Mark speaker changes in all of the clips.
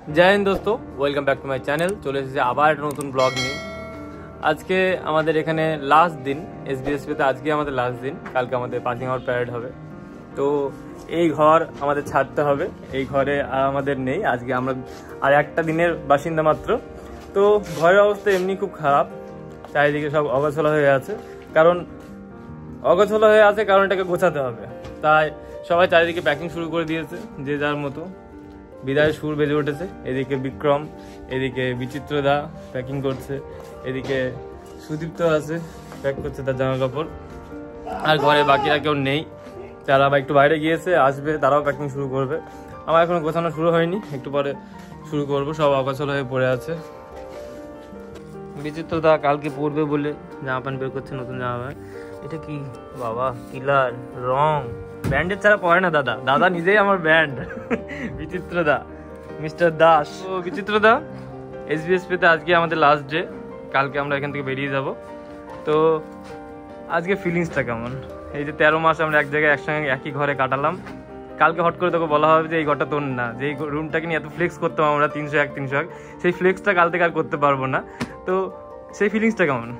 Speaker 1: जय हिंद दोस्तों, welcome back to my channel. चले एसेছি আবার একটা নতুন ব্লগ নিয়ে। আজকে আমাদের এখানে লাস্ট দিন এসবিএসপিতে, আজকে আমাদের লাস্ট দিন। কালকে আমাদের পাসিং আউট প্যারেড হবে। তো এই ঘর আমাদের ছাড়তে হবে, এই ঘরে আর আমাদের নেই। আজকে আমরা আর একটা দিনের বাসিন্দা মাত্র। তো ঘরের অবস্থা এমনি খুব খারাপ, চারিদিকে সব অগোছালো হয়ে আছে। কারণ এটাকে গোছাতে হবে, তাই সবাই চারিদিকে প্যাকিং শুরু করে দিয়েছে যে যার মতো। বিদায়ের সুর বেজে উঠেছে। এদিকে বিক্রম, এদিকে বিচিত্রদা প্যাকিং করছে, এদিকে সুদীপ্ত আছে প্যাক করছে তার জামা কাপড়। আর ঘরে বাকিরা কেউ নেই, তারা আবার একটু বাইরে গিয়েছে, আসবে, তারাও প্যাকিং শুরু করবে। আমার এখনো গোছানো শুরু হয়নি, একটু পরে শুরু করবো। সব অগোছালো হয়ে পড়ে আছে। বিচিত্রদা কালকে পরবে বলে জামা প্যান্ট বের করছে, নতুন জামা প্যান্ট। এটা কি বাবা, কিলার রং, ব্যান্ডের ছাড়া পরে না দাদা। দাদা নিজেই আমার ব্যান্ড। বিচিত্রদা, মিস্টার দাস। ও বিচিত্রদা, এসবিএসপিতে আজকে আমাদের লাস্ট ডে। কালকে আমরা এখান থেকে বেরিয়ে যাব। তো আজকে ফিলিংসটা কেমন? এই যে 13 মাস আমরা এক জায়গায় একসঙ্গে একই ঘরে কাটালাম। কালকে হট করে তোকে বলা হবে যে এই ঘরটা তোর না, যে এই রুমটাকে নিয়ে এত ফ্লেক্স করতাম আমরা 301, সেই ফ্লেক্সটা কাল থেকে আর করতে পারবো না। তো সেই ফিলিংসটা কেমন?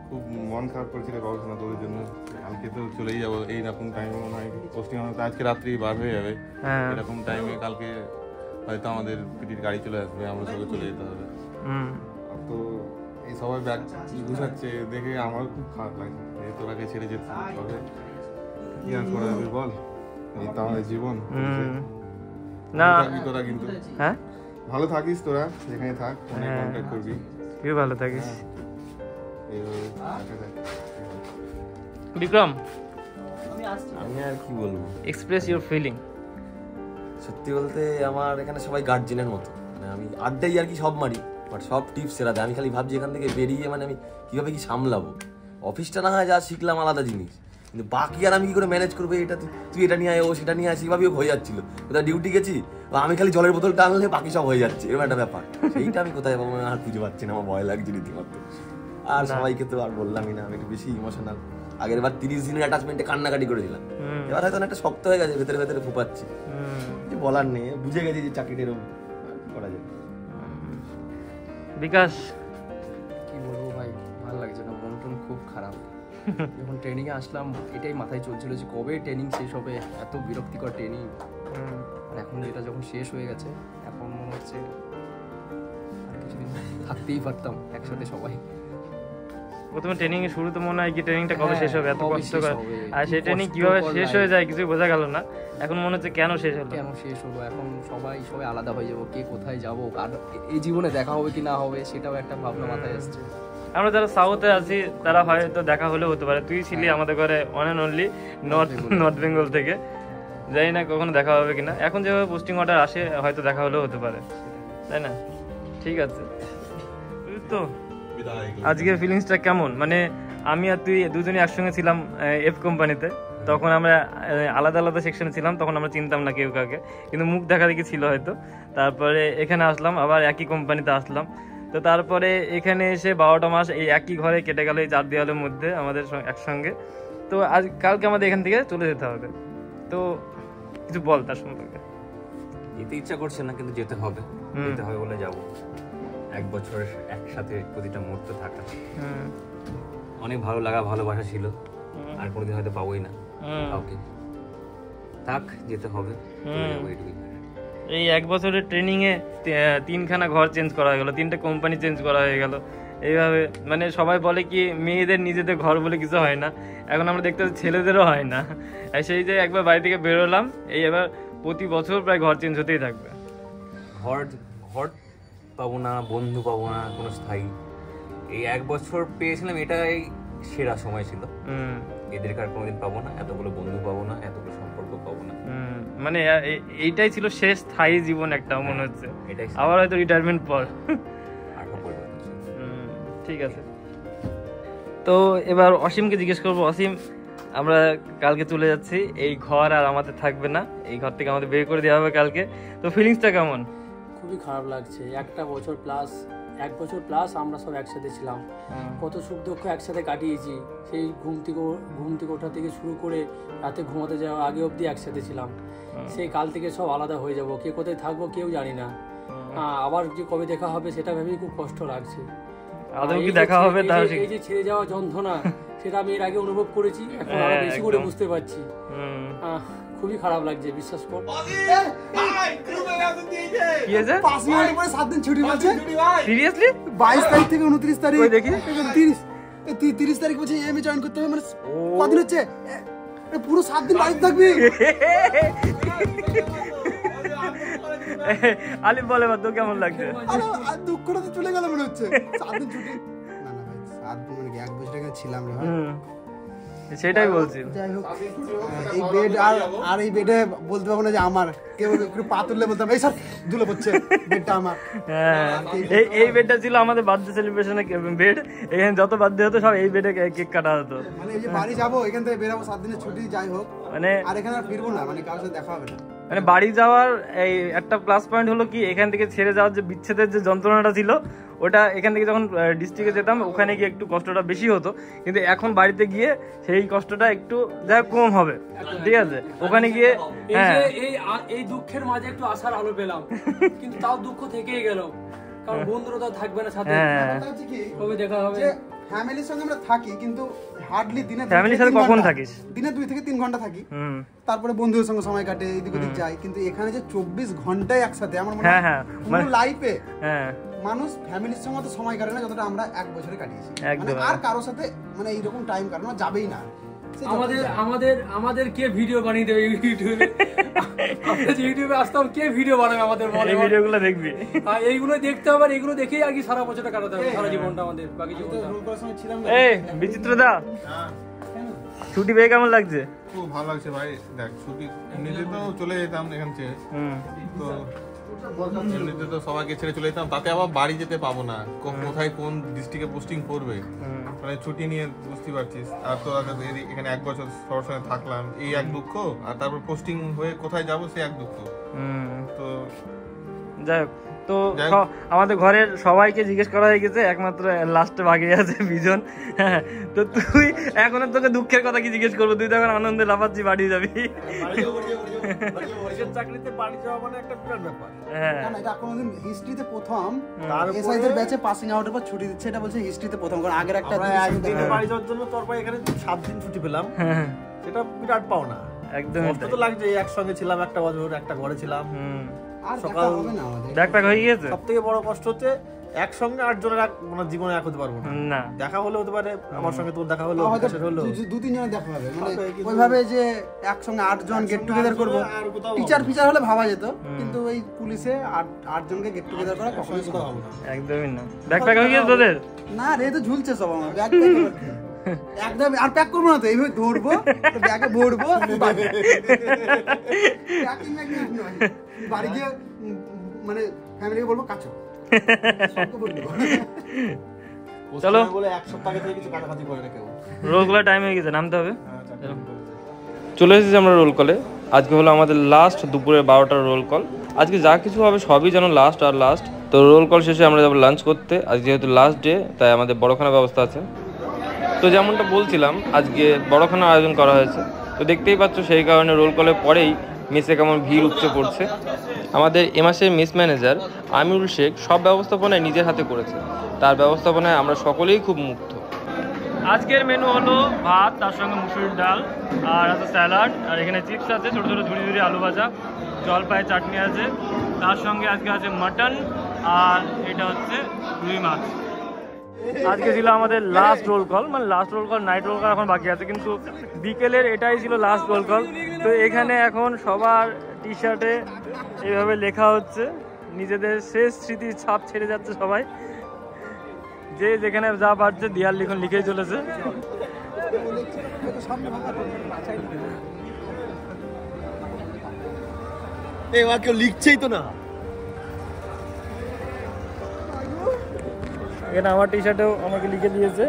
Speaker 2: খুব মন খারাপ করেছিল গবেষণা তোদের জন্য। কালকে তো চলেই যাবো, এইরকম টাইমে মনে হয় পোস্টিং আমাদের আজকে রাত্রি বার হয়ে যাবে। এরকম টাইমে কালকে হয়তো আমাদের পিটির গাড়ি চলে আসবে, আমরা সবাই চলে যেতে হবে। তো এই সবাই ব্যাগ গুছাচ্ছে দেখে আমারও খুব খারাপ লাগছে। এই তোরাকে ছেড়ে যেতে হবে, কি আর করা যাবে বল, এই তো আমাদের জীবন।
Speaker 1: না
Speaker 2: তোরা কিন্তু
Speaker 1: হ্যাঁ
Speaker 2: ভালো থাকিস, তোরা যেখানে থাক ফোনে কন্ট্যাক্ট করবি।
Speaker 1: তুই ভালো থাকিস।
Speaker 3: বিক্রম, আমি আর কি বলবো,
Speaker 1: এক্সপ্রেস ইউর ফিলিং।
Speaker 3: সত্যি বলতে আমার এখানে সবাই গার্জিয়ানের মতো। মানে আমি আড্ডাই আর কি সব মারি, বাট সব টিপস সেরা দেয়। আমি খালি ভাবছি এখান থেকে বেরিয়ে মানে আমি কীভাবে কি সামলাবো। অফিসটা না হয় যা শিখলাম আলাদা জিনিস, কিন্তু বাকি আর আমি কি করে ম্যানেজ করবো, এটা তুই এটা নিয়ে আয়, ও সেটা নিয়ে আসি, এভাবেও হয়ে যাচ্ছিল। কোথায় ডিউটি গেছি, আমি খালি জলের বোতল টানলে বাকি সব হয়ে যাচ্ছে, এরকম একটা ব্যাপার। সেইটা আমি কোথায় পাবো আর খুঁজে পাচ্ছি না, আমার ভয় লাগছে রীতিমতো। আর সবাইকে তো আর বললামই না, আমি একটু বেশি ইমোশনাল। আগের বার 30 দিনের অ্যাটাচমেন্টে কান্নাকাটি করেছিলাম, এবার হয়তো একটা শক্ত হয়ে গেছে, ভেতরে ভেতরে ফুপাচ্ছি। বলার নেই, বুঝে গেছি যে চাকরিটা এরকম, কি করা যায়।
Speaker 1: বিকাশ,
Speaker 4: কি বলবো ভাই, ভালো লাগছে না, মন টন খুব খারাপ। যখন ট্রেনিংয়ে আসলাম এটাই মাথায় চলছিল যে কবে ট্রেনিং শেষ হবে, এত বিরক্তিকর ট্রেনিং। আর এখন যেটা যখন শেষ হয়ে গেছে, এখন মনে হচ্ছে আর কিছুদিন থাকতেই পারতাম একসাথে সবাই।
Speaker 1: প্রথমে ট্রেনিং এর শুরুতে মনে হয় কি ট্রেনিংটা কবে শেষ হবে, এত কষ্টকর। আর সেই ট্রেনিং কিভাবে শেষ হয়ে যায় কিছু বোঝা গেল না। এখন মনে হচ্ছে কেন শেষ হলো।
Speaker 4: এখন সবাই আলাদা হয়ে যাবো, কে কোথায় যাবো, আর এই জীবনে দেখা হবে কি না হবে সেটাও একটা ভাবনা মাথায় আসছে।
Speaker 1: আমরা যারা সাউথে আছি তারা হয়তো দেখা হলেও হতে পারে। তুই ছিলি আমাদের ঘরে one and only north Bengal থেকে, জানি না কখনো দেখা হবে কিনা। এখন যেভাবে পোস্টিং অর্ডার আসে হয়তো দেখা হলেও হতে পারে, তাই না? ঠিক আছে, তো আজকের ফিলিংসটা কেমন? মানে আমি আর তুই দুজনই একসঙ্গে ছিলাম এফ কোম্পানিতে। তখন আমরা আলাদা আলাদা সেকশনে ছিলাম, তখন আমরা চিনতাম না কেউ কাউকে, কিন্তু মুখ দেখা দেখি ছিল হয়তো। তারপরে এখানে আসলাম, আবার একই কোম্পানিতে আসলাম। তো তারপরে এখানে এসে 12টা মাস এই একই ঘরে কেটে গেল, এই 4 দেওয়ালের মধ্যে আমাদের একসঙ্গে। তো আজ কালকে আমাদের এখান থেকে চলে যেতে হবে। তো কিছু বল তার সম্পর্কে।
Speaker 5: যেতে ইচ্ছা করছে না, কিন্তু যেতে হবে, যেতে হবে বলে যাবো। 1 বছর একসাথে প্রতিটা মুহূর্ত থাকা, অনেক ভালো লাগা ভালোবাসা ছিল, আর কোনোদিন হয়তো পাবোই না কাউকে। থাক, যেতে হবে।
Speaker 1: এই 1 বছরের ট্রেনিং এ 3খানা ঘর চেঞ্জ করা হয়ে গেল, 3টে কোম্পানি চেঞ্জ করা হয়ে গেল। এইভাবে মানে সবাই বলে কি মেয়েদের নিজেদের ঘর বলে কিছু হয় না, এখন আমরা দেখতে পাচ্ছি ছেলেদেরও হয় না। সেই যে একবার বাড়ি থেকে বেরোলাম, এই এবার প্রতি বছর প্রায় ঘর চেঞ্জ হতেই থাকবে।
Speaker 5: ঘর পাবো না, বন্ধু পাবো না কোনো স্থায়ী। এই 1 বছর পেয়েছিলাম, এটাই সেরা সময় ছিল। এদেরকে আর কোনোদিন পাবো না, এতগুলো বন্ধু পাবো না, এতগুলো সম্পর্ক পাবো না।
Speaker 1: মানে এইটাই ছিল শেষ স্থায়ী জীবন একটা, মনে হচ্ছে। আবার হয়তো রিটায়ারমেন্ট পর। ঠিক আছে, তো এবার অসীমকে জিজ্ঞেস করবো। অসীম, আমরা কালকে চলে যাচ্ছি, এই ঘর আর আমাদের থাকবে না, এই ঘর থেকে আমাদের বের করে দেওয়া হবে কালকে। তো ফিলিংসটা কেমন?
Speaker 6: খুবই খারাপ লাগছে। 1 বছর প্লাস আমরা সব একসাথে ছিলাম, কত সুখ দুঃখ একসাথে কাটিয়েছি। সেই ঘুম থেকে ওঠা থেকে শুরু করে রাতে ঘুমাতে যাওয়া আগে অবধি একসাথে ছিলাম। সেই কাল থেকে সব আলাদা হয়ে যাব, কে কোথায় থাকবো কেউ জানি না। আবার যে কবে দেখা হবে সেটা ভেবেই খুব কষ্ট লাগছে।
Speaker 1: আদৌ কি দেখা হবে তার
Speaker 6: এই যে ছেড়ে যাওয়া যন্ত্রণা সেটা আমি এর আগে অনুভব করেছি, এখন আরো বেশি করে বুঝতে পারছি। খুবই খারাপ লাগছে, বিশ্বাস কর।
Speaker 1: কি হয়েছে?
Speaker 7: 5 মিনিট পরে 7 দিন ছুটি বলছে।
Speaker 1: সিরিয়াসলি?
Speaker 7: 22 তারিখ থেকে 29 তারিখ।
Speaker 1: ওই দেখি
Speaker 7: 30 তারিখ বলছে এমএ জয়েন করতে হবে, মানে কদিন হচ্ছে? পুরো 7 দিন বাড়িতে থাকবি।
Speaker 1: আলিফ বলে বা তো কেমন লাগছে?
Speaker 7: আরে দুঃখটা তো চলে গেল মনে হচ্ছে। 7 দিন ছুটি, না না ভাই 7 দিন মানে 1 বছর আগে ছিলাম রে ভাই।
Speaker 1: সেটাই বলছি।
Speaker 7: যাই হোক, এই বেড আর এই বেডে বলতে পারবো না যে আমার, কেউ একটু পা তুললে বলতাম এই স্যার ধুলে পড়ছে, বেডটা আমার।
Speaker 1: এই বেডটা ছিল আমাদের বার্থডে সেলিব্রেশনে বেড, এখানে যত বার্থডে হতো সব এই বেডে কেক কাটা হতো।
Speaker 7: মানে এই যে বাড়ি যাবো, এখান থেকে বেরাবো 7 দিনের ছুটি, যাই হোক
Speaker 1: মানে
Speaker 7: আর এখানে আর ফিরবো না, মানে কারোর সাথে দেখা হবে না।
Speaker 1: মানে বাড়ি যাওয়ার এই একটা প্লাস পয়েন্ট হলো কি, এখান থেকে ছেড়ে যাওয়ার যে বিচ্ছেদের যে যন্ত্রণাটা ছিল ওটা এখান থেকে যখন ডিস্ট্রিক্টে যেতাম ওখানে গিয়ে একটু কষ্টটা বেশি হতো, কিন্তু এখন বাড়িতে গিয়ে সেই কষ্টটা একটু যা কম হবে, ঠিক আছে? ওখানে গিয়ে
Speaker 6: এই দুঃখের মাঝে একটু আশার আলো পেলাম, কিন্তু তাও দুঃখ থেকেই গেল, কারণ বন্ধুরা তো থাকবে না সাথে, কবে দেখা হবে।
Speaker 7: ফ্যামিলির সঙ্গে আমরা থাকি, কিন্তু হার্ডলি দিনে
Speaker 1: ফ্যামিলির সাথে কখন থাকিস?
Speaker 7: দিনে 2 থেকে 3 ঘন্টা থাকি, তারপরে বন্ধুদের সঙ্গে সময় কাটে, এদিক ওদিক যাই। কিন্তু এখানে যে 24 ঘন্টায় একসাথে, আমার মনে হয় পুরো লাইফে মানুষ ফ্যামিলির সঙ্গে তো সময় কাটে না যতটা আমরা 1 বছরে কাটিয়েছি। মানে আর কারোর সাথে মানে এইরকম টাইম কাটানো যাবেই না।
Speaker 6: আমাদের কে ভিডিও বানিয়ে দেবে ইউটিউবে? আমরা যে ইউটিউবে আসতাম, কে ভিডিও বানাবে আমাদের? বলে
Speaker 1: এই ভিডিওগুলো দেখবি,
Speaker 6: এইগুলো দেখতে হবে, আর এগুলো দেখেই আর কি সারা বছরটা কাটাতে হবে, সারা জীবনটা আমাদের, বাকি জীবনটা।
Speaker 1: এই বিচিত্র দা, ছুটি পেয়ে কেমন লাগছে?
Speaker 2: খুব ভালো লাগছে ভাই। দেখ ছুটি এমনিতে তো চলে যেতাম এখান থেকে, তো এমনিতে তো সবাইকে ছেড়ে চলে যেতাম, তাতে আবার বাড়ি যেতে পাবো না, কোথায় কোন ডিস্ট্রিক্টে পোস্টিং করবে, মানে ছুটি নিয়ে বুঝতে পারছিস। আর তো এখানে 1 বছর সবার সঙ্গে থাকলাম, এই এক দুঃখ, আর তারপর পোস্টিং হয়ে কোথায় যাবো সে এক দুঃখ। তো
Speaker 1: যাই হোক, তো আমাদের ঘরের সবাইকে জিজ্ঞেস করা হয়ে গেছে, একমাত্র লাস্টে বাকি আছে বিজন। তো তুই এখন তোকে দুঃখের কথা কি জিজ্ঞেস করবো? তুই তো এখন আনন্দে লাফাচ্ছি, বাড়ি যাবি।
Speaker 3: চাকরিতে বাড়ি যাওয়া মানে একটা বিরাট ব্যাপার।
Speaker 7: এটা কোনোদিন হিস্ট্রিতে প্রথম এসআইদের ব্যাচে পাসিং আউটের পর ছুটি দিচ্ছে, এটা বলছে হিস্ট্রিতে প্রথম, কারণ আগের একটা
Speaker 3: একদিনে বাড়ি যাওয়ার জন্য তারপর এখানে 7 দিন ছুটি পেলাম, সেটা বিরাট পাওনা। একদম কষ্ট তো লাগছে, একসঙ্গে ছিলাম 1 বছর, একটা ঘরে ছিলাম, সকাল
Speaker 1: ব্যাকপ্যাক হয়ে গিয়েছে।
Speaker 3: সবথেকে বড় কষ্ট হচ্ছে একসঙ্গে 8 জনের মানে জীবনে এক হতে পারবো না। দেখা হলে হতে পারে, আমার সঙ্গে তোর দেখা হলো,
Speaker 7: 2-3 জনের দেখা হবে, মানে ওইভাবে যে একসঙ্গে 8 জন গেট টুগেদার করবো, টিচার হলে ভাবা যেত, কিন্তু ওই পুলিশে 8 জনকে গেট টুগেদার করা কখনোই সম্ভব হবে না।
Speaker 1: একদমই না। ব্যাকপ্যাক হয়ে গিয়েছে তোদের?
Speaker 7: না রে, তো ঝুলছে সব আমার ব্যাগ, একদম আর প্যাক করবো না তো, এইভাবে ধরবো, ব্যাগে ভরবো, বাড়ি গিয়ে মানে ফ্যামিলিকে বলবো কাছো।
Speaker 1: চলো,
Speaker 3: বলে 1 সপ্তাহ আগে থেকে কিছু কাটাকাটি করে না কেউ।
Speaker 1: রোল কলের টাইম হয়ে গেছে, নামতে হবে। চলে এসেছি আমরা রোল কলে। আজকে হলো আমাদের লাস্ট দুপুরের 12টার রোল কল। আজকে যা কিছু হবে সবই যেন লাস্ট আর লাস্ট। তো রোল কল শেষে আমরা যাবো লাঞ্চ করতে। আজ যেহেতু লাস্ট ডে, তাই আমাদের বড়খানা ব্যবস্থা আছে। তো যেমনটা বলছিলাম, আজকে বড়খানার আয়োজন করা হয়েছে। তো দেখতেই পাচ্ছ, সেই কারণে রোল কলের পরেই মেসে কেমন ভিড় উপচে পড়ছে। আমাদের এ মাসের মেস ম্যানেজার আমিরুল শেখ সব ব্যবস্থাপনায় নিজের হাতে করেছে। তার ব্যবস্থাপনায় আমরা সকলেই খুব মুগ্ধ। আজকের মেনু হলো ভাত, তার সঙ্গে মুসুরির ডাল, আর আছে স্যালাড, আর এখানে চিপস আছে, ছোটো ছোটো ঝুড়ি ঝুড়ি আলু ভাজা, জলপাই চাটনি আছে, তার সঙ্গে আজকে আছে মাটন, আর এটা হচ্ছে রুই মাছ। আজকে ছিল আমাদের লাস্ট রোল কল, মানে last roll call, night roll call এখন বাকি আছে, কিন্তু বিকেলের এটাই ছিল লাস্ট রোল কল। তো এখানে এখন সবার টি শার্টে এইভাবে লেখা হচ্ছে, নিজেদের শেষ স্মৃতির ছাপ ছেড়ে যাচ্ছে সবাই, যে যেখানে যা পারছে দেয়াল লিখন লিখেই চলেছে।
Speaker 3: কেউ লিখছেই তো না।
Speaker 1: এখানে আমার টি শার্টেও আমাকে লিখে দিয়েছে।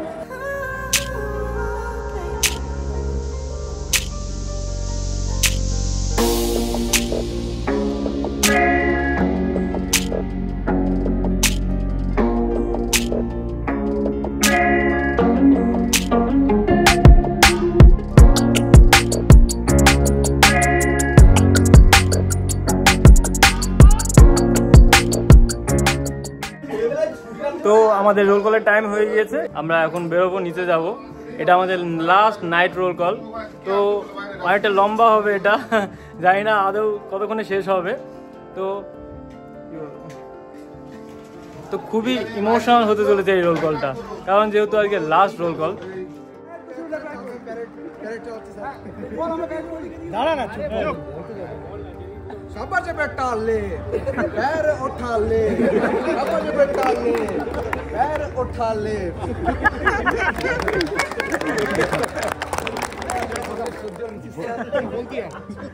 Speaker 1: তো আমাদের রোল কলের টাইম হয়ে গিয়েছে, আমরা এখন বেরোবো, নিচে যাব। এটা আমাদের লাস্ট নাইট রোল কল, তো অনেকটা লম্বা হবে এটা, জানি না আদৌ কতক্ষণে শেষ হবে। তো খুবই ইমোশনাল হতে চলেছে এই রোল কলটা, কারণ যেহেতু আজকে লাস্ট রোল কল।
Speaker 7: शाबाश बेटा ले पैर उठा ले शाबाश बेटा ले पैर उठा ले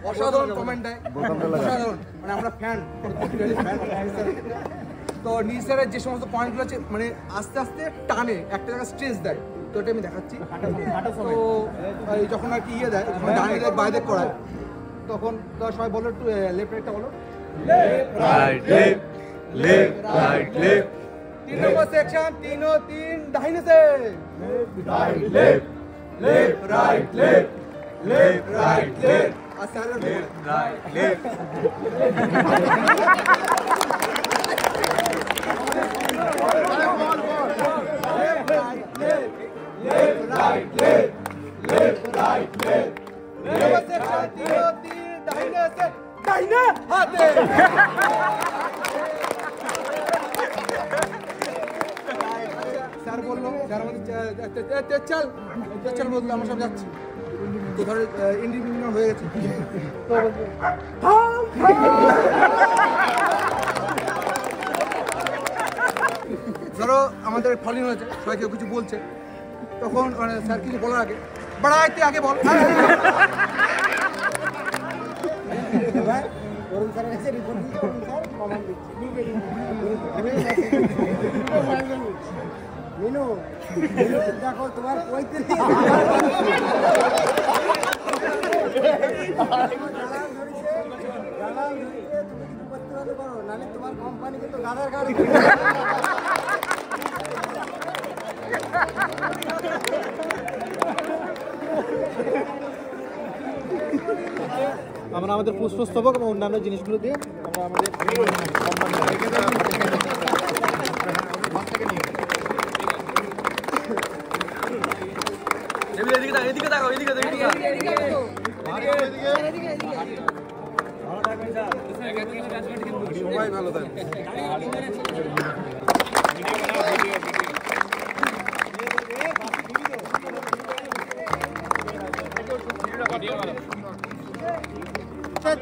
Speaker 7: অসাধারণ কমেন্ট দেয়, অসাধারণ, মানে আমরা ফ্যান। তো নিসারের যে সমস্ত পয়েন্টগুলো আছে মানে আস্তে আস্তে টানে একটা জায়গায় স্ট্রেস দেয়, তো এটা আমি দেখাচ্ছি। তো যখন আর কি ইয়ে দেয়, যখন ডানে দেয় বাইরে করায়, তখন সবাই বলো একটু লেফট রাইটটা বলো, লেফট রাইট লেফট। 3 নম্বর সেকশন, 3 দাহিনে से লেফট রাইট লেফট আর স্যারের লেফট রাইট লেফট। স্যার বললো, স্যার আমাদের চল বললো, আমরা সব যাচ্ছি। তো ধরো ইন্ডিভিজুয়াল হয়ে গেছে, ধরো আমাদের ফলিং হয়েছে, সবাই কেউ কিছু বলছে, তখন মানে স্যার কিছু বলার আগে বাড়াইতে আগে বল, দেখো তোমার নাহলে তোমার কোম্পানি কিন্তু গাদার গাড়ি। আমরা আমাদের পুষ্পস্তবক এবং অন্যান্য জিনিসগুলো দিয়ে আমরা আমাদের সবাই ভালো থাকে।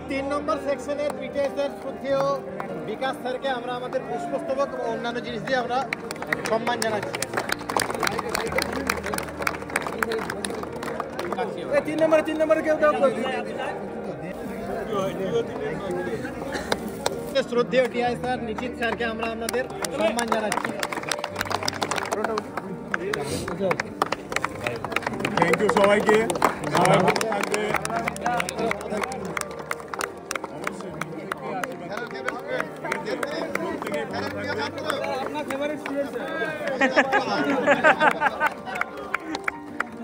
Speaker 7: তিন নম্বর সেকশনের পিটিএসের শ্রদ্ধেয় বিকাশ স্যারকে আমরা আমাদের পুষ্পস্তবক এবং অন্যান্য জিনিস দিয়ে আমরা সম্মান জানাচ্ছি। 3 নম্বরে কেউ শ্রদ্ধেয় টিআই স্যার নিশ্চিত স্যারকে আমরা আমাদের সম্মান জানাচ্ছি। থ্যাংক ইউ সবাইকে, সবাই ভালো থাকবে।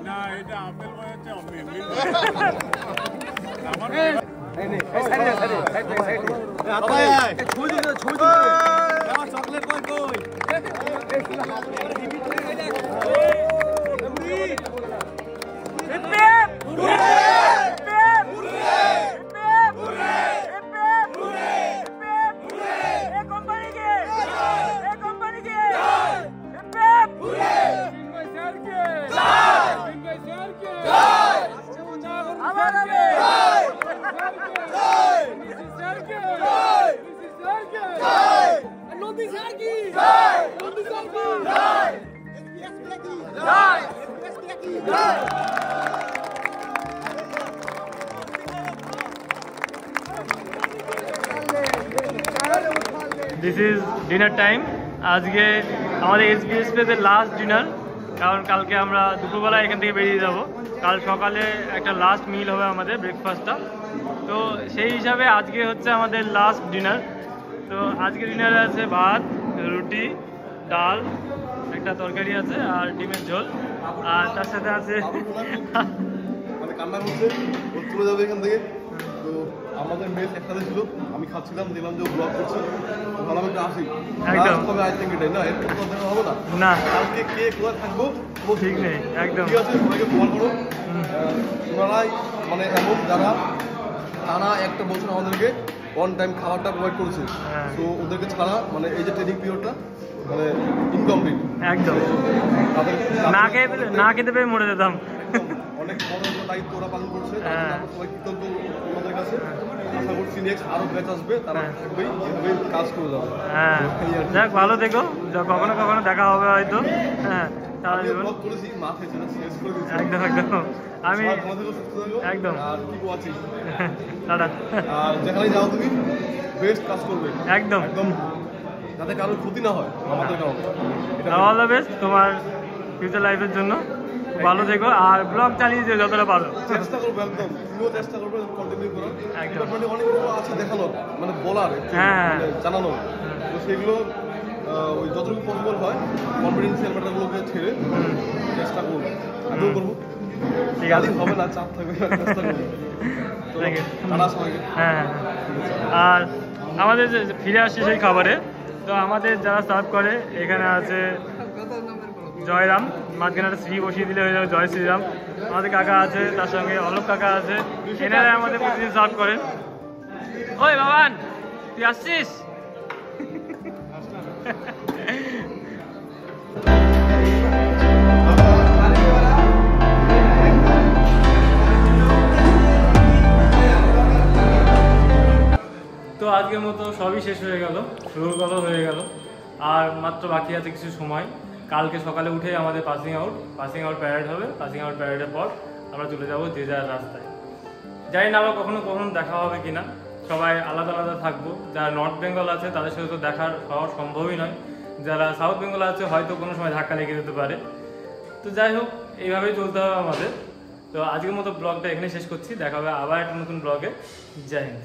Speaker 7: না এটা আপেল হচ্ছে চকলেট কই কই
Speaker 1: দিস ইজ ডিনার টাইম। আজকে আমাদের এসবিএসপিতে লাস্ট ডিনার, কারণ কালকে আমরা দুপুরবেলা এখান থেকে বেরিয়ে যাব। কাল সকালে একটা লাস্ট মিল হবে আমাদের, ব্রেকফাস্টটা। তো সেই হিসাবে আজকে হচ্ছে আমাদের লাস্ট ডিনার। তো আজকে ডিনারে আছে ভাত, রুটি, ডাল, একটা তরকারি আছে আর ডিমের ঝোল, আর তার সাথে আছে
Speaker 2: কান্না করছে, চলে যাবে এখান থেকে। তো
Speaker 8: আমাদের মেস একসাথে ছিল, আমি খাচ্ছিলাম, দেখলাম যে ব্লগ করছে, ভালো একটা আসি তবে আই থিঙ্ক এটাই না, এর কথা দেখা হবে না, কালকে কে কোথায় থাকবো ঠিক নেই, একদম ঠিক আছে, সবাইকে ফোন করো। ওনারাই মানে এমন যারা টানা একটা বছর আমাদেরকে অন টাইম খাবারটা প্রোভাইড করেছে, তো ওদেরকে ছাড়া মানে এই যে ট্রেনিং পিরিয়ডটা মানে ইনকমপ্লিট, একদম না খেতে পেয়ে মরে যেতাম। অনেক বড় দায়িত্ব ওরা পালন করছে, সবাই কৃতজ্ঞ ওনাদের কাছে। আশা করছি নেক্সট আরো ব্যাচ আসবে, তারা থাকবেই, এভাবেই কাজ করে যাবে। হ্যাঁ, যাক ভালো দেখো, কখনো কখনো দেখা হবে হয়তো। হ্যাঁ, একদম একদম, আমি একদম আর যেখানে যাও তুমি বেস্ট কাজ করবে, একদম একদম, যাতে কারোর ক্ষতি না হয় আমাদের কারণে। অল দ্য বেস্ট তোমার ফিউচার লাইফের জন্য, ভালো থেকো আর ব্লগ চালিয়ে যে যতটা পারো চেষ্টা করবো, একদম তুমিও চেষ্টা করবে কন্টিনিউ করার। ডিপার্টমেন্টে অনেক আছে দেখানোর, মানে বলার, জানানোর, তো সেগুলো ওই যতটুকু পসিবল হয় কনফিডেন্সিয়াল ব্যাপারগুলোকে ছেড়ে চেষ্টা করবো, আমিও করবো। ঠিক আছে, হবে না, চাপ থাকবে, চেষ্টা করবো। হ্যাঁ, আর আমাদের যে ফিরে আসছি সেই খাবারে, তো আমাদের যারা সার্ভ করে এখানে আছে জয়রাম, মাঝখানে একটা শ্রী বসিয়ে দিলে হয়ে যাবে জয় শ্রীরাম। আমাদের কাকা আছে, তার সঙ্গে অলোক কাকা আছে, এনারা আমাদের প্রতিদিন সার্ভ করেন। ওই বাবান, তুই আসছিস? তো আজকের মতো সবই শেষ হয়ে গেল, শুরুর কথা হয়ে গেল, আর মাত্র বাকি আছে কিছু সময়। কালকে সকালে উঠে আমাদের পাসিং আউট প্যারেড হবে। পাসিং আউট প্যারেডের পর আমরা চলে যাব যে যার রাস্তায়। জানি না আবার কখনো দেখা হবে কিনা, সবাই আলাদা আলাদা থাকবো। যারা নর্থ বেঙ্গল আছে তাদের সাথে তো দেখার হওয়া সম্ভবই নয়, যারা সাউথ বেঙ্গল আছে হয়তো কোনো সময় ধাক্কা লেগে যেতে পারে। তো যাই হোক, এইভাবেই চলতে হবে আমাদের। তো আজকের মতো ব্লগটা এখানে শেষ করছি, দেখা হবে আবার একটা নতুন ব্লগে। জয় হিন্দ।